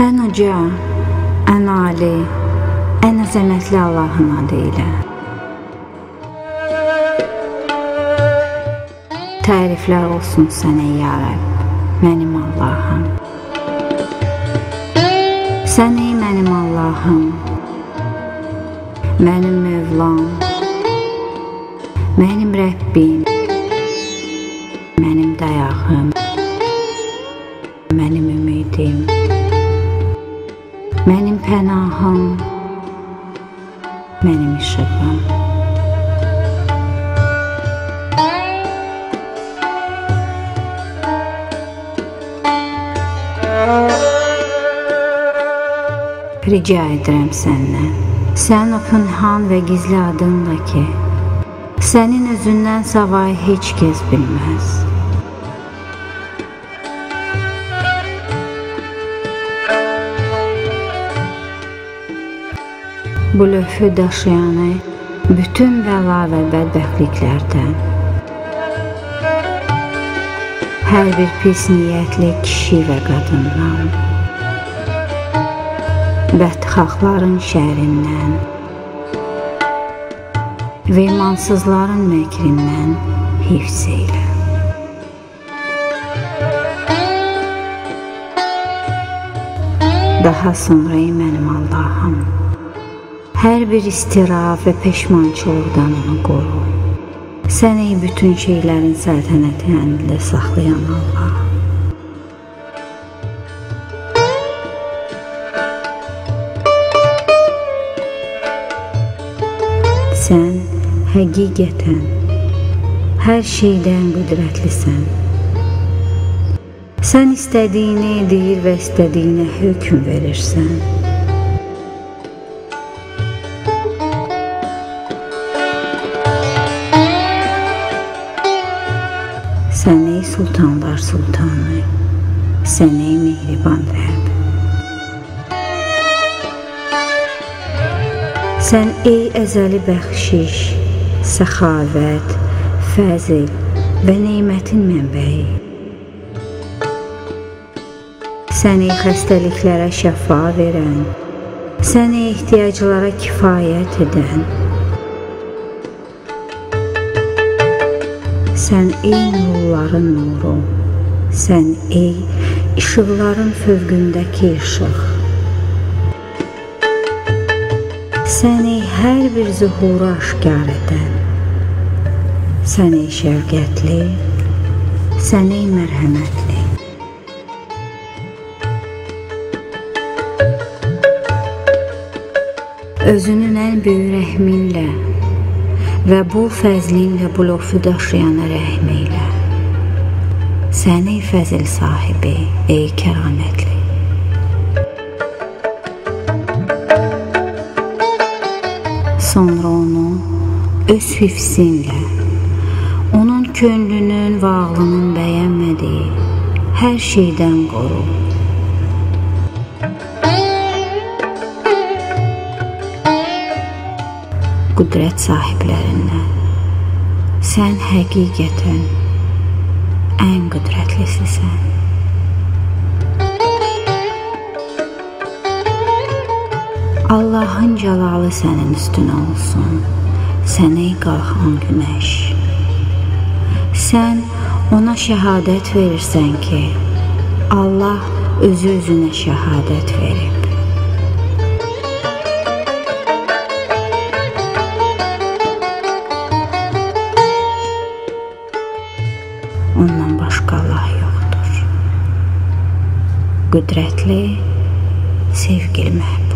Ən uca, ən ali, ən əzəmətli Allahın adı ilə. Təriflər olsun sənə ya Rəbb, mənim Allahım. Sən ey mənim Allahım, mənim Mövlam, mənim Rəbbim, mənim dayağım, mənim ümidim, mənim pənahım, mənim işığım. Rica edirəm səndən, sən o pünhan və gizli adınla ki, sənin özündən savayı heç kəs bilməz. Bu lövhü daşıyanı bütün bəla və bədbəxtliklərdən, hər bir pis niyyətli kişi və qadından, bədxahların şərindən və imansızların məkrindən hifz eylə. Daha sonra ey mənim Allahım, hər bir istiraf və peşmançılıqdan onu qoru. Sən ey bütün şeylərin səltənəti əlində saxlayan Allah. Sən həqiqətən hər şeydən qüdrətlisən. Sən istədiyini edir və istədiyinə hökm verirsən. Sən ey sultanlar sultanı, sən ey mehriban Rəbb. Sən ey əzəli bəxşiş, səxavət, fəzil və neymətin mənbəyi. Sən ey xəstəliklərə şəfa verən, sən ey ehtiyaclara kifayət edən. Sən ey nurların nuru, sən ey işıqların fövqündəki işıq. Sən ey hər bir zühuru aşkar edən, sən ey şəfqətli, sən ey mərhəmətli. Özünün ən böyük rəhminlə və bu fəzlinlə bu lövhü daşıyana rəhm eylə. Sən ey fəzil sahibi, ey kəramətli. Sonra onu öz hifzinlə, onun könlünün və ağlının bəyənmədiyi hər şeydən qoru. Qüdrət sahiblərindən, sən həqiqətən ən qüdrətlisisən. Allahın cəlalı sənin üstünə olsun, sən ey qalxan günəş. Sən ona şəhadət verirsən ki, Allah özü özünə şəhadət verib. qüdrətli, sevgili məhbub.